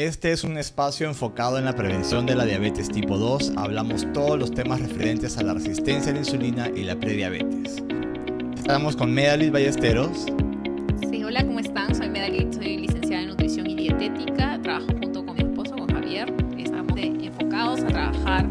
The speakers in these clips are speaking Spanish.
Este es un espacio enfocado en la prevención de la diabetes tipo 2. Hablamos todos los temas referentes a la resistencia a la insulina y la prediabetes. Estamos con Medalit Ballesteros. Sí, hola, ¿cómo están? Soy Medalit, soy licenciada en nutrición y dietética. Trabajo junto con mi esposo, con Javier. Estamos enfocados a trabajar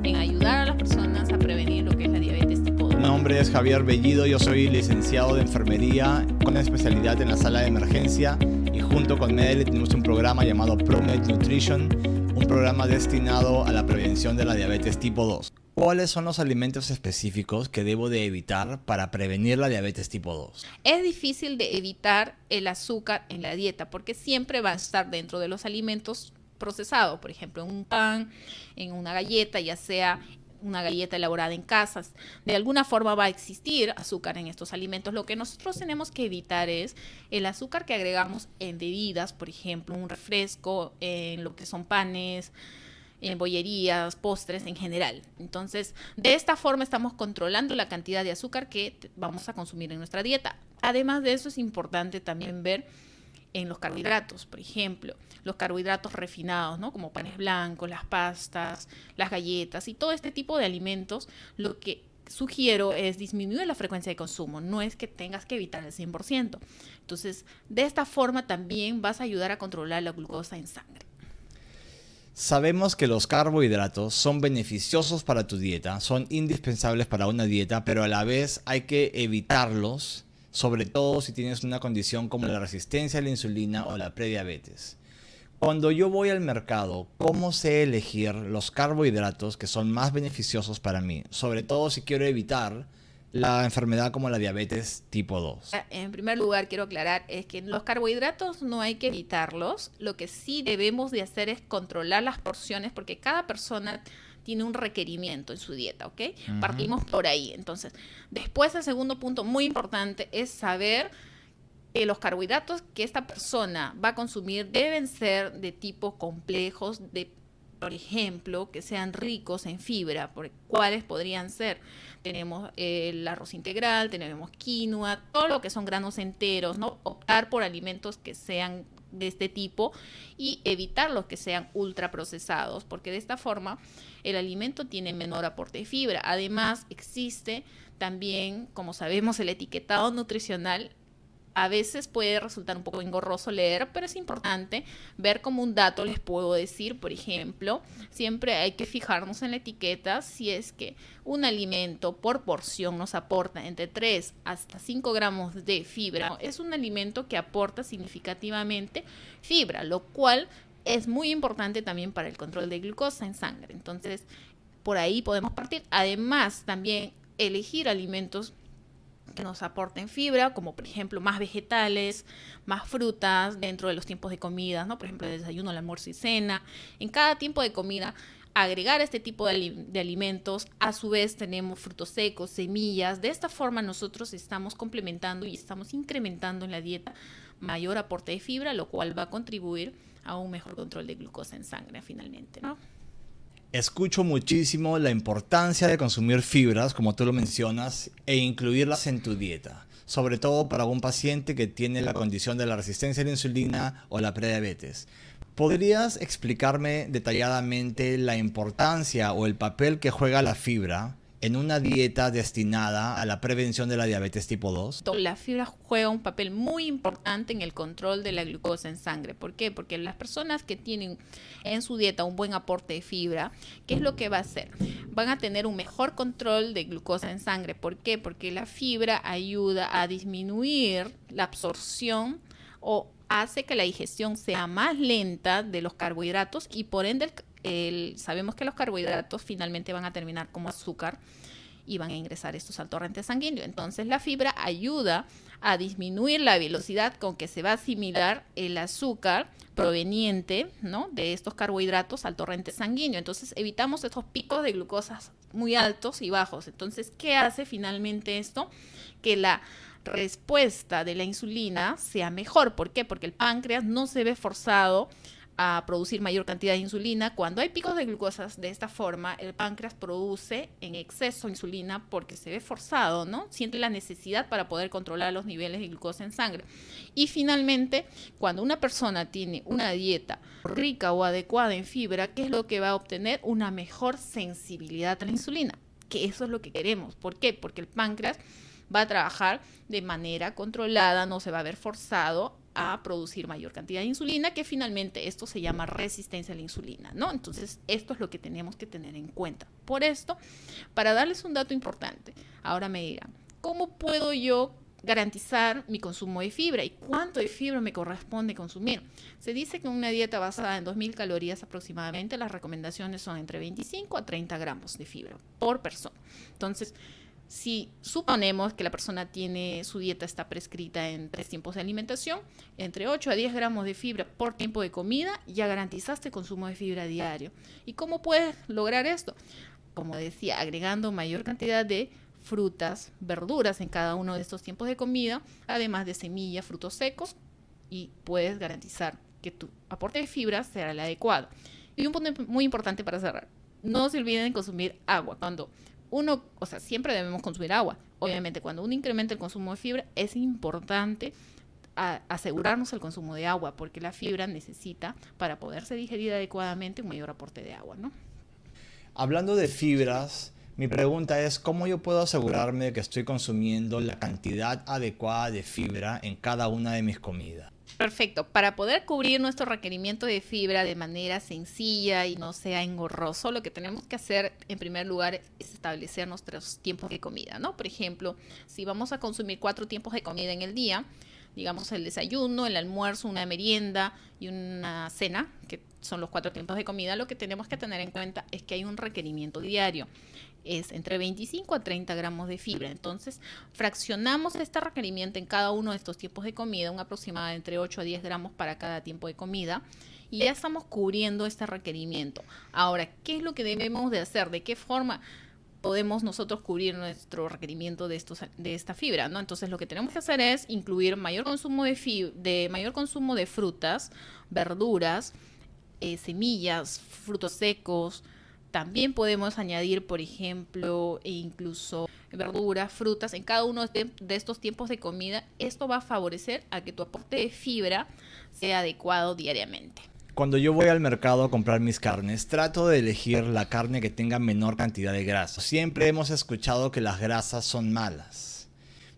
en ayudar a las personas a prevenir lo que es la diabetes tipo 2. Mi nombre es Javier Bellido, yo soy licenciado de enfermería con especialidad en la sala de emergencia y junto con Medalit tenemos un programa llamado ProMed Nutrition, un programa destinado a la prevención de la diabetes tipo 2. ¿Cuáles son los alimentos específicos que debo de evitar para prevenir la diabetes tipo 2? Es difícil de evitar el azúcar en la dieta porque siempre va a estar dentro de los alimentos procesados, por ejemplo, en un pan, en una galleta, ya sea una galleta elaborada en casas. De alguna forma va a existir azúcar en estos alimentos. Lo que nosotros tenemos que evitar es el azúcar que agregamos en bebidas, por ejemplo, un refresco, en lo que son panes, en bollerías, postres en general. Entonces, de esta forma estamos controlando la cantidad de azúcar que vamos a consumir en nuestra dieta. Además de eso, es importante también ver en los carbohidratos, por ejemplo, los carbohidratos refinados, ¿no? Como panes blancos, las pastas, las galletas y todo este tipo de alimentos. Lo que sugiero es disminuir la frecuencia de consumo, no es que tengas que evitar el 100%. Entonces, de esta forma también vas a ayudar a controlar la glucosa en sangre. Sabemos que los carbohidratos son beneficiosos para tu dieta, son indispensables para una dieta, pero a la vez hay que evitarlos, sobre todo si tienes una condición como la resistencia a la insulina o la prediabetes. Cuando yo voy al mercado, ¿cómo sé elegir los carbohidratos que son más beneficiosos para mí? Sobre todo si quiero evitar la enfermedad como la diabetes tipo 2. En primer lugar, quiero aclarar, es que los carbohidratos no hay que evitarlos. Lo que sí debemos de hacer es controlar las porciones porque cada persona tiene un requerimiento en su dieta, ¿ok? Partimos por ahí. Entonces, después el segundo punto muy importante es saber que los carbohidratos que esta persona va a consumir deben ser de tipo complejos, por ejemplo, que sean ricos en fibra. ¿Cuáles podrían ser? Tenemos el arroz integral, tenemos quinoa, todo lo que son granos enteros, ¿no? Optar por alimentos que sean de este tipo y evitar los que sean ultraprocesados, porque de esta forma el alimento tiene menor aporte de fibra. Además, existe también, como sabemos, el etiquetado nutricional. A veces puede resultar un poco engorroso leer, pero es importante ver como un dato. Les puedo decir, por ejemplo, siempre hay que fijarnos en la etiqueta si es que un alimento por porción nos aporta entre 3 hasta 5 gramos de fibra. Es un alimento que aporta significativamente fibra, lo cual es muy importante también para el control de glucosa en sangre. Entonces, por ahí podemos partir. Además, también elegir alimentos que nos aporten fibra, como por ejemplo más vegetales, más frutas dentro de los tiempos de comida, ¿no? Por ejemplo, el desayuno, el almuerzo y cena. En cada tiempo de comida, agregar este tipo de alimentos. A su vez tenemos frutos secos, semillas. De esta forma nosotros estamos complementando y estamos incrementando en la dieta mayor aporte de fibra, lo cual va a contribuir a un mejor control de glucosa en sangre finalmente, ¿no? Escucho muchísimo la importancia de consumir fibras, como tú lo mencionas, e incluirlas en tu dieta, sobre todo para un paciente que tiene la condición de la resistencia a la insulina o la prediabetes. ¿Podrías explicarme detalladamente la importancia o el papel que juega la fibra en una dieta destinada a la prevención de la diabetes tipo 2? La fibra juega un papel muy importante en el control de la glucosa en sangre. ¿Por qué? Porque las personas que tienen en su dieta un buen aporte de fibra, ¿qué es lo que va a hacer? Van a tener un mejor control de glucosa en sangre. ¿Por qué? Porque la fibra ayuda a disminuir la absorción o hace que la digestión sea más lenta de los carbohidratos y por ende sabemos que los carbohidratos finalmente van a terminar como azúcar y van a ingresar estos al torrente sanguíneo. Entonces la fibra ayuda a disminuir la velocidad con que se va a asimilar el azúcar proveniente, ¿no?, de estos carbohidratos al torrente sanguíneo. Entonces evitamos estos picos de glucosa muy altos y bajos. Entonces, ¿qué hace finalmente esto? Que la respuesta de la insulina sea mejor. ¿Por qué? Porque el páncreas no se ve forzado a producir mayor cantidad de insulina. Cuando hay picos de glucosa de esta forma, el páncreas produce en exceso insulina porque se ve forzado, ¿no? Siente la necesidad para poder controlar los niveles de glucosa en sangre. Y finalmente, cuando una persona tiene una dieta rica o adecuada en fibra, ¿qué es lo que va a obtener? Una mejor sensibilidad a la insulina, que eso es lo que queremos. ¿Por qué? Porque el páncreas va a trabajar de manera controlada, no se va a ver forzado a producir mayor cantidad de insulina, que finalmente esto se llama resistencia a la insulina, ¿no? Entonces, esto es lo que tenemos que tener en cuenta. Por esto, para darles un dato importante, ahora me dirán, ¿cómo puedo yo garantizar mi consumo de fibra y cuánto de fibra me corresponde consumir? Se dice que una dieta basada en 2.000 calorías aproximadamente, las recomendaciones son entre 25 a 30 gramos de fibra por persona. Entonces, si suponemos que la persona tiene, su dieta está prescrita en 3 tiempos de alimentación, entre 8 a 10 gramos de fibra por tiempo de comida, ya garantizaste consumo de fibra diario. ¿Y cómo puedes lograr esto? Como decía, agregando mayor cantidad de frutas, verduras en cada uno de estos tiempos de comida, además de semillas, frutos secos, y puedes garantizar que tu aporte de fibra será el adecuado. Y un punto muy importante para cerrar, no se olviden de consumir agua. Siempre debemos consumir agua. Obviamente, cuando uno incrementa el consumo de fibra, es importante asegurarnos el consumo de agua, porque la fibra necesita, para poderse digerir adecuadamente, un mayor aporte de agua, ¿no? Hablando de fibras, mi pregunta es, ¿cómo yo puedo asegurarme de que estoy consumiendo la cantidad adecuada de fibra en cada una de mis comidas? Perfecto. Para poder cubrir nuestro requerimiento de fibra de manera sencilla y no sea engorroso, lo que tenemos que hacer en primer lugar es establecer nuestros tiempos de comida, ¿no? Por ejemplo, si vamos a consumir 4 tiempos de comida en el día, digamos el desayuno, el almuerzo, una merienda y una cena, que son los 4 tiempos de comida, lo que tenemos que tener en cuenta es que hay un requerimiento diario. Es entre 25 a 30 gramos de fibra. Entonces, fraccionamos este requerimiento en cada uno de estos tiempos de comida, un aproximado de entre 8 a 10 gramos para cada tiempo de comida, y ya estamos cubriendo este requerimiento. Ahora, ¿qué es lo que debemos de hacer? ¿De qué forma podemos nosotros cubrir nuestro requerimiento de esta fibra, ¿no? Entonces, lo que tenemos que hacer es incluir mayor consumo mayor consumo de frutas, verduras, semillas, frutos secos. También podemos añadir, por ejemplo, incluso verduras, frutas en cada uno de estos tiempos de comida. Esto va a favorecer a que tu aporte de fibra sea adecuado diariamente. Cuando yo voy al mercado a comprar mis carnes, trato de elegir la carne que tenga menor cantidad de grasa. Siempre hemos escuchado que las grasas son malas.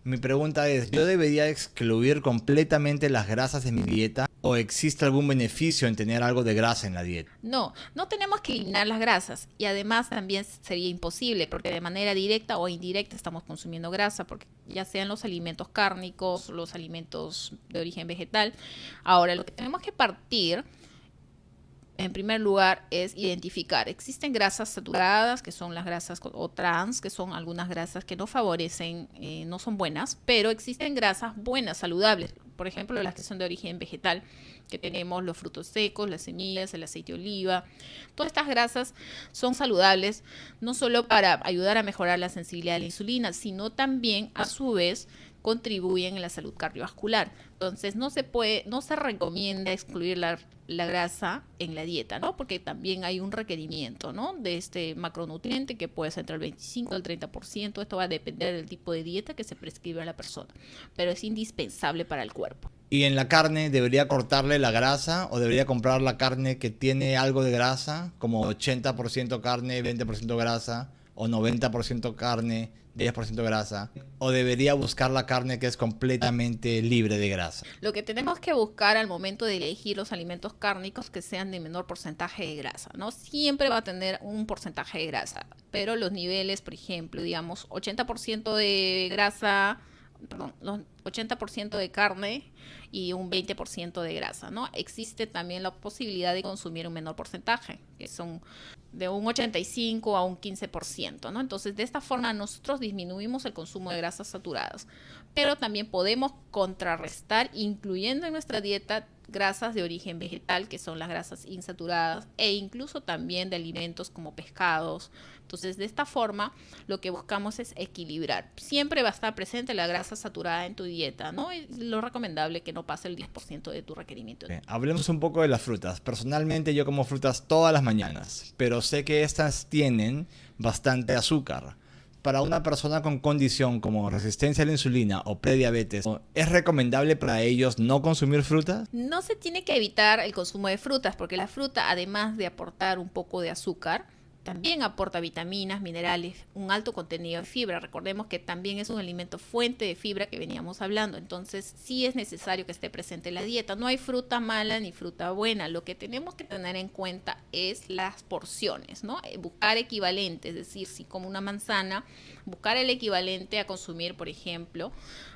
Mi pregunta es, ¿yo debería excluir completamente las grasas de mi dieta o existe algún beneficio en tener algo de grasa en la dieta? No tenemos que eliminar las grasas y además también sería imposible porque de manera directa o indirecta estamos consumiendo grasa, porque ya sean los alimentos cárnicos, los alimentos de origen vegetal. Ahora, lo que tenemos que partir en primer lugar es identificar. Existen grasas saturadas, que son las grasas o trans, que son algunas grasas que no favorecen, no son buenas, pero existen grasas buenas, saludables. Por ejemplo, las que son de origen vegetal, que tenemos los frutos secos, las semillas, el aceite de oliva. Todas estas grasas son saludables, no solo para ayudar a mejorar la sensibilidad a la insulina, sino también, a su vez, contribuyen en la salud cardiovascular. Entonces, no se recomienda excluir la grasa en la dieta, ¿no? Porque también hay un requerimiento, ¿no?, de este macronutriente que puede ser entre el 25 al 30%. Esto va a depender del tipo de dieta que se prescribe a la persona, pero es indispensable para el cuerpo. ¿Y en la carne debería cortarle la grasa o debería comprar la carne que tiene algo de grasa, como 80% carne, 20% grasa, o 90% carne, 10% grasa? ¿O debería buscar la carne que es completamente libre de grasa? Lo que tenemos que buscar al momento de elegir los alimentos cárnicos que sean de menor porcentaje de grasa, ¿no? Siempre va a tener un porcentaje de grasa, pero los niveles, por ejemplo, digamos 80% de grasa, los 80% de carne y un 20% de grasa, ¿no? Existe también la posibilidad de consumir un menor porcentaje, que son de un 85 a un 15%, ¿no? Entonces, de esta forma nosotros disminuimos el consumo de grasas saturadas, pero también podemos contrarrestar incluyendo en nuestra dieta grasas de origen vegetal, que son las grasas insaturadas, e incluso también de alimentos como pescados. Entonces, de esta forma, lo que buscamos es equilibrar. Siempre va a estar presente la grasa saturada en tu dieta, ¿no? Es lo recomendable que no pase el 10% de tu requerimiento. Hablemos un poco de las frutas. Personalmente yo como frutas todas las mañanas, pero sé que estas tienen bastante azúcar. Para una persona con condición como resistencia a la insulina o prediabetes, ¿es recomendable para ellos no consumir frutas? No se tiene que evitar el consumo de frutas, porque la fruta, además de aportar un poco de azúcar, también aporta vitaminas, minerales, un alto contenido de fibra. Recordemos que también es un alimento fuente de fibra que veníamos hablando. Entonces, sí es necesario que esté presente en la dieta. No hay fruta mala ni fruta buena. Lo que tenemos que tener en cuenta es las porciones, ¿no? Buscar equivalentes, es decir, si como una manzana, buscar el equivalente a consumir, por ejemplo,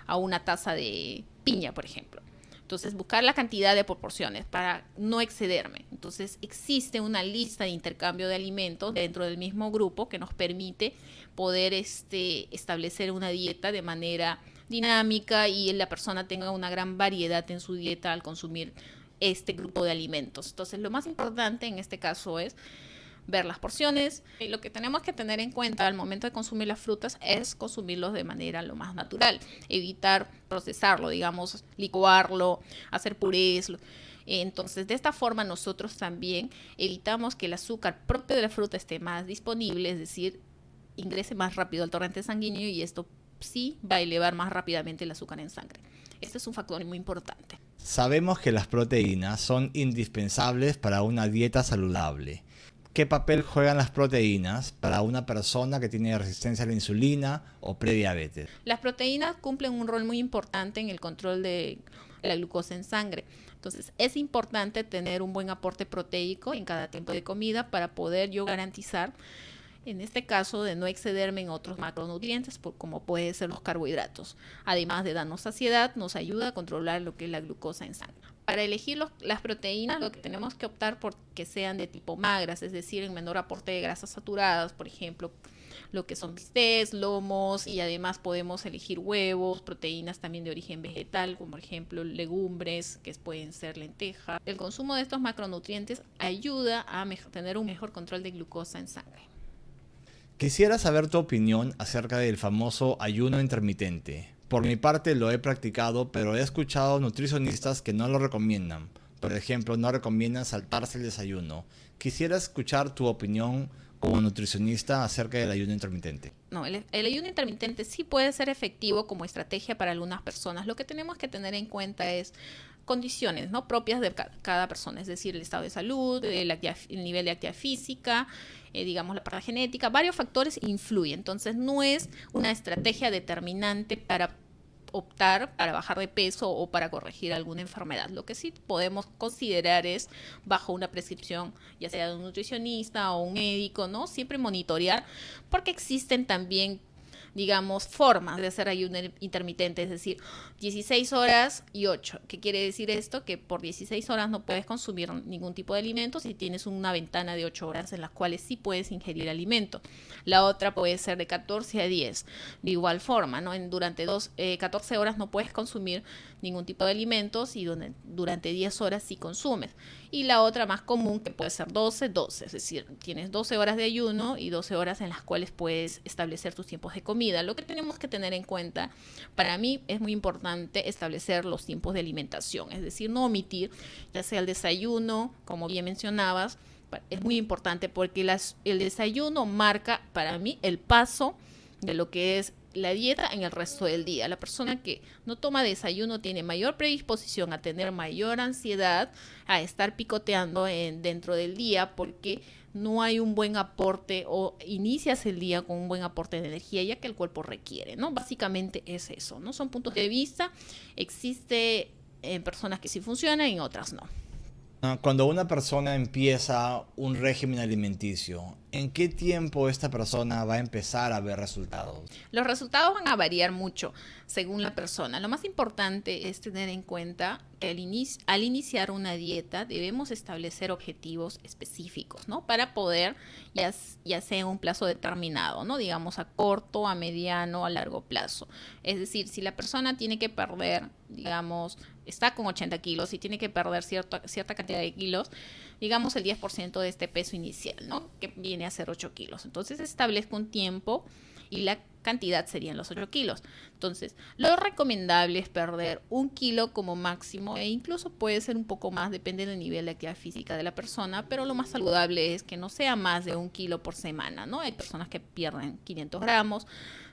a una taza de piña, por ejemplo. Entonces, buscar la cantidad de proporciones para no excederme. Entonces, existe una lista de intercambio de alimentos dentro del mismo grupo que nos permite poder establecer una dieta de manera dinámica y la persona tenga una gran variedad en su dieta al consumir este grupo de alimentos. Entonces, lo más importante en este caso es ver las porciones. Lo que tenemos que tener en cuenta al momento de consumir las frutas es consumirlos de manera lo más natural, evitar procesarlo, digamos, licuarlo, hacer purés. Entonces, de esta forma nosotros también evitamos que el azúcar propio de la fruta esté más disponible, es decir, ingrese más rápido al torrente sanguíneo y esto sí va a elevar más rápidamente el azúcar en sangre. Este es un factor muy importante. Sabemos que las proteínas son indispensables para una dieta saludable. ¿Qué papel juegan las proteínas para una persona que tiene resistencia a la insulina o prediabetes? Las proteínas cumplen un rol muy importante en el control de la glucosa en sangre. Entonces, es importante tener un buen aporte proteico en cada tiempo de comida para poder yo garantizar, en este caso, de no excederme en otros macronutrientes, como pueden ser los carbohidratos. Además de darnos saciedad, nos ayuda a controlar lo que es la glucosa en sangre. Para elegir las proteínas, lo que tenemos que optar por que sean de tipo magras, es decir, en menor aporte de grasas saturadas, por ejemplo, lo que son bistecs, lomos, y además podemos elegir huevos, proteínas también de origen vegetal, como por ejemplo legumbres, que pueden ser lentejas. El consumo de estos macronutrientes ayuda a tener un mejor control de glucosa en sangre. Quisiera saber tu opinión acerca del famoso ayuno intermitente. Por mi parte lo he practicado, pero he escuchado nutricionistas que no lo recomiendan. Por ejemplo, no recomiendan saltarse el desayuno. Quisiera escuchar tu opinión como nutricionista acerca del ayuno intermitente. No, el ayuno intermitente sí puede ser efectivo como estrategia para algunas personas. Lo que tenemos que tener en cuenta es condiciones, ¿no?, propias de cada persona, es decir, el estado de salud, el nivel de actividad física, digamos la parte genética, varios factores influyen. Entonces no es una estrategia determinante para optar para bajar de peso o para corregir alguna enfermedad. Lo que sí podemos considerar es bajo una prescripción, ya sea de un nutricionista o un médico, ¿no? Siempre monitorear, porque existen también, digamos, formas de hacer ayuno intermitente, es decir, 16 horas y 8. ¿Qué quiere decir esto? Que por 16 horas no puedes consumir ningún tipo de alimento si tienes una ventana de 8 horas en las cuales sí puedes ingerir alimento. La otra puede ser de 14 a 10. De igual forma, ¿no? Durante 14 horas no puedes consumir ningún tipo de alimentos y durante 10 horas sí consumes. Y la otra más común, que puede ser 12-12, es decir, tienes 12 horas de ayuno y 12 horas en las cuales puedes establecer tus tiempos de comida. Lo que tenemos que tener en cuenta, para mí es muy importante establecer los tiempos de alimentación, es decir, no omitir, ya sea el desayuno, como bien mencionabas, es muy importante porque el desayuno marca para mí el paso de lo que es la dieta en el resto del día. La persona que no toma desayuno tiene mayor predisposición a tener mayor ansiedad, a estar picoteando dentro del día, porque no hay un buen aporte o inicias el día con un buen aporte de energía ya que el cuerpo requiere, ¿no? Básicamente es eso, ¿no? Son puntos de vista. Existe personas que sí funcionan y otras no. Cuando una persona empieza un régimen alimenticio, ¿En qué tiempo esta persona va a empezar a ver resultados? Los resultados van a variar mucho según la persona. Lo más importante es tener en cuenta que al iniciar una dieta debemos establecer objetivos específicos, ¿no? Para poder, ya sea en un plazo determinado, ¿no? Digamos a corto, a mediano, a largo plazo. Es decir, si la persona tiene que perder, digamos, está con 80 kilos y tiene que perder cierta cantidad de kilos, digamos el 10% de este peso inicial, ¿no? Que viene a ser 8 kilos. Entonces establezco un tiempo y la cantidad serían los 8 kilos. Entonces, lo recomendable es perder 1 kilo como máximo e incluso puede ser un poco más, depende del nivel de actividad física de la persona, pero lo más saludable es que no sea más de 1 kilo por semana, ¿no? Hay personas que pierden 500 gramos,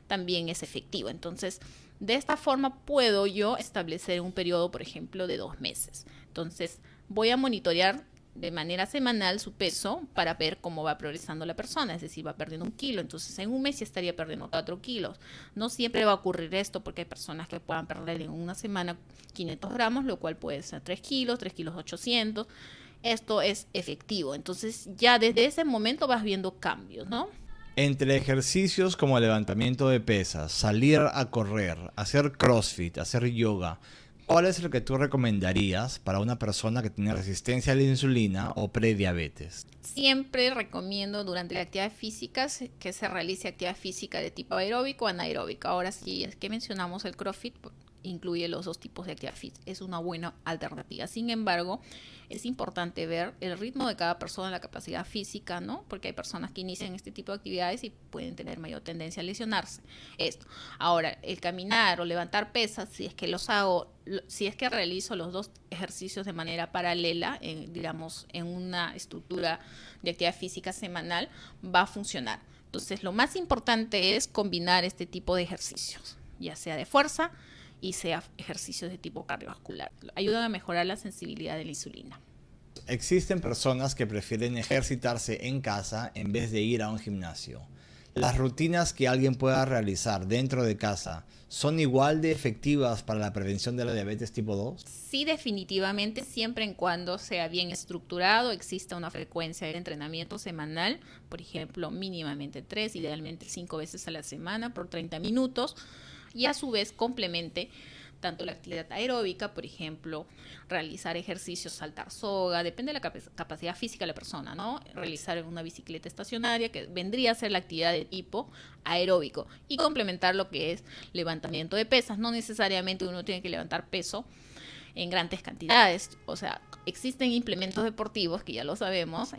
también es efectivo. Entonces, de esta forma puedo yo establecer un periodo, por ejemplo, de 2 meses. Entonces, voy a monitorear de manera semanal su peso para ver cómo va progresando la persona, es decir, va perdiendo 1 kilo, entonces en un mes ya estaría perdiendo 4 kilos. No siempre va a ocurrir esto porque hay personas que puedan perder en una semana 500 gramos, lo cual puede ser 3 kilos, 3 kilos 800. Esto es efectivo, entonces ya desde ese momento vas viendo cambios, ¿no? Entre ejercicios como levantamiento de pesas, salir a correr, hacer CrossFit, hacer yoga, ¿cuál es el que tú recomendarías para una persona que tiene resistencia a la insulina o prediabetes? Siempre recomiendo durante la actividad física que se realice actividad física de tipo aeróbico o anaeróbico. Ahora sí, es que mencionamos el CrossFit, incluye los dos tipos de actividad física. Es una buena alternativa. Sin embargo, es importante ver el ritmo de cada persona, la capacidad física, ¿no? Porque hay personas que inician este tipo de actividades y pueden tener mayor tendencia a lesionarse. Esto. Ahora, el caminar o levantar pesas, si es que realizo los dos ejercicios de manera paralela, digamos, en una estructura de actividad física semanal, va a funcionar. Entonces, lo más importante es combinar este tipo de ejercicios, ya sea de fuerza y sea ejercicios de tipo cardiovascular. Ayudan a mejorar la sensibilidad de la insulina. Existen personas que prefieren ejercitarse en casa en vez de ir a un gimnasio. ¿Las rutinas que alguien pueda realizar dentro de casa son igual de efectivas para la prevención de la diabetes tipo 2? Sí, definitivamente, siempre y cuando sea bien estructurado, exista una frecuencia de entrenamiento semanal, por ejemplo, mínimamente 3, idealmente 5 veces a la semana por 30 minutos, y a su vez complemente tanto la actividad aeróbica, por ejemplo, realizar ejercicios, saltar soga, depende de la capacidad física de la persona, ¿no? Realizar una bicicleta estacionaria, que vendría a ser la actividad de tipo aeróbico, y complementar lo que es levantamiento de pesas. No necesariamente uno tiene que levantar peso en grandes cantidades, o sea, existen implementos deportivos que ya lo sabemos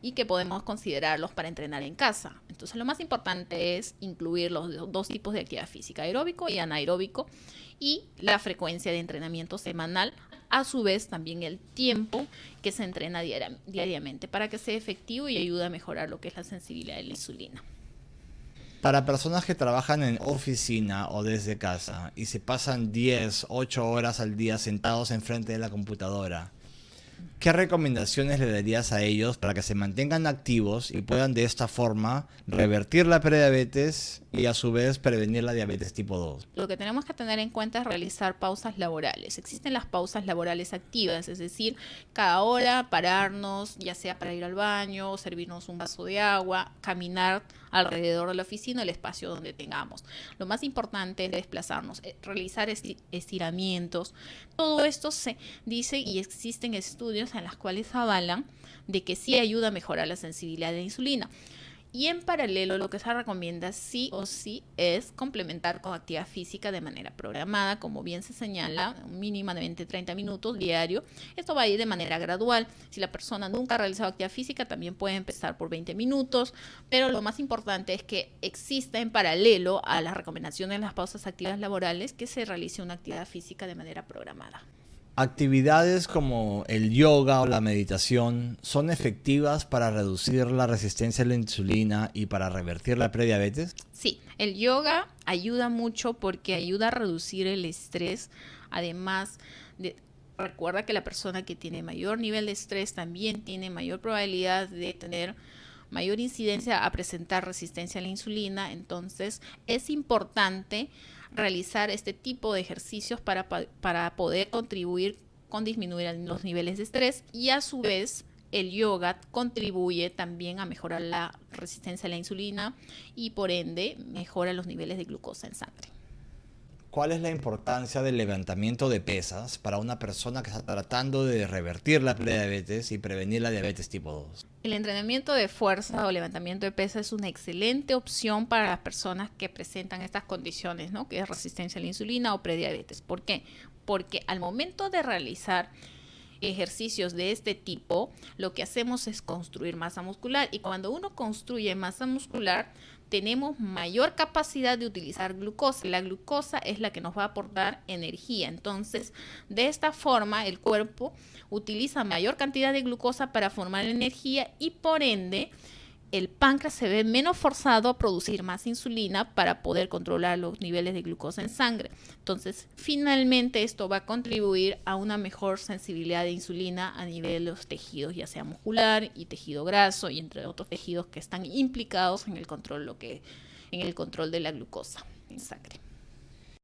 y que podemos considerarlos para entrenar en casa. Entonces, lo más importante es incluir los dos tipos de actividad física, aeróbico y anaeróbico, y la frecuencia de entrenamiento semanal, a su vez también el tiempo que se entrena diariamente para que sea efectivo y ayude a mejorar lo que es la sensibilidad de la insulina. Para personas que trabajan en oficina o desde casa y se pasan 8 horas al día sentados enfrente de la computadora, ¿qué recomendaciones le darías a ellos para que se mantengan activos y puedan de esta forma revertir la prediabetes y a su vez prevenir la diabetes tipo 2? Lo que tenemos que tener en cuenta es realizar pausas laborales. Existen las pausas laborales activas, es decir, cada hora pararnos, ya sea para ir al baño, servirnos un vaso de agua, caminar alrededor de la oficina, el espacio donde tengamos. Lo más importante es desplazarnos, realizar estiramientos. Todo esto se dice y existen estudios en los cuales avalan de que sí ayuda a mejorar la sensibilidad de la insulina. Y en paralelo, lo que se recomienda sí o sí es complementar con actividad física de manera programada, como bien se señala, mínimamente 30 minutos diario. Esto va a ir de manera gradual. Si la persona nunca ha realizado actividad física, también puede empezar por 20 minutos, pero lo más importante es que exista en paralelo a las recomendaciones de las pausas activas laborales que se realice una actividad física de manera programada. ¿Actividades como el yoga o la meditación son efectivas para reducir la resistencia a la insulina y para revertir la prediabetes? Sí, el yoga ayuda mucho porque ayuda a reducir el estrés. Además, recuerda que la persona que tiene mayor nivel de estrés también tiene mayor probabilidad de tener mayor incidencia a presentar resistencia a la insulina. Entonces, es importante realizar este tipo de ejercicios para poder contribuir con disminuir los niveles de estrés y a su vez el yoga contribuye también a mejorar la resistencia a la insulina y por ende mejora los niveles de glucosa en sangre. ¿Cuál es la importancia del levantamiento de pesas para una persona que está tratando de revertir la prediabetes y prevenir la diabetes tipo 2? El entrenamiento de fuerza o levantamiento de pesas es una excelente opción para las personas que presentan estas condiciones, ¿no? Que es resistencia a la insulina o prediabetes. ¿Por qué? Porque al momento de realizar ejercicios de este tipo, lo que hacemos es construir masa muscular, y cuando uno construye masa muscular tenemos mayor capacidad de utilizar glucosa. La glucosa es la que nos va a aportar energía. Entonces, de esta forma, el cuerpo utiliza mayor cantidad de glucosa para formar energía y por ende el páncreas se ve menos forzado a producir más insulina para poder controlar los niveles de glucosa en sangre. Entonces, finalmente esto va a contribuir a una mejor sensibilidad de insulina a nivel de los tejidos, ya sea muscular y tejido graso, y entre otros tejidos que están implicados en el control de la glucosa en sangre.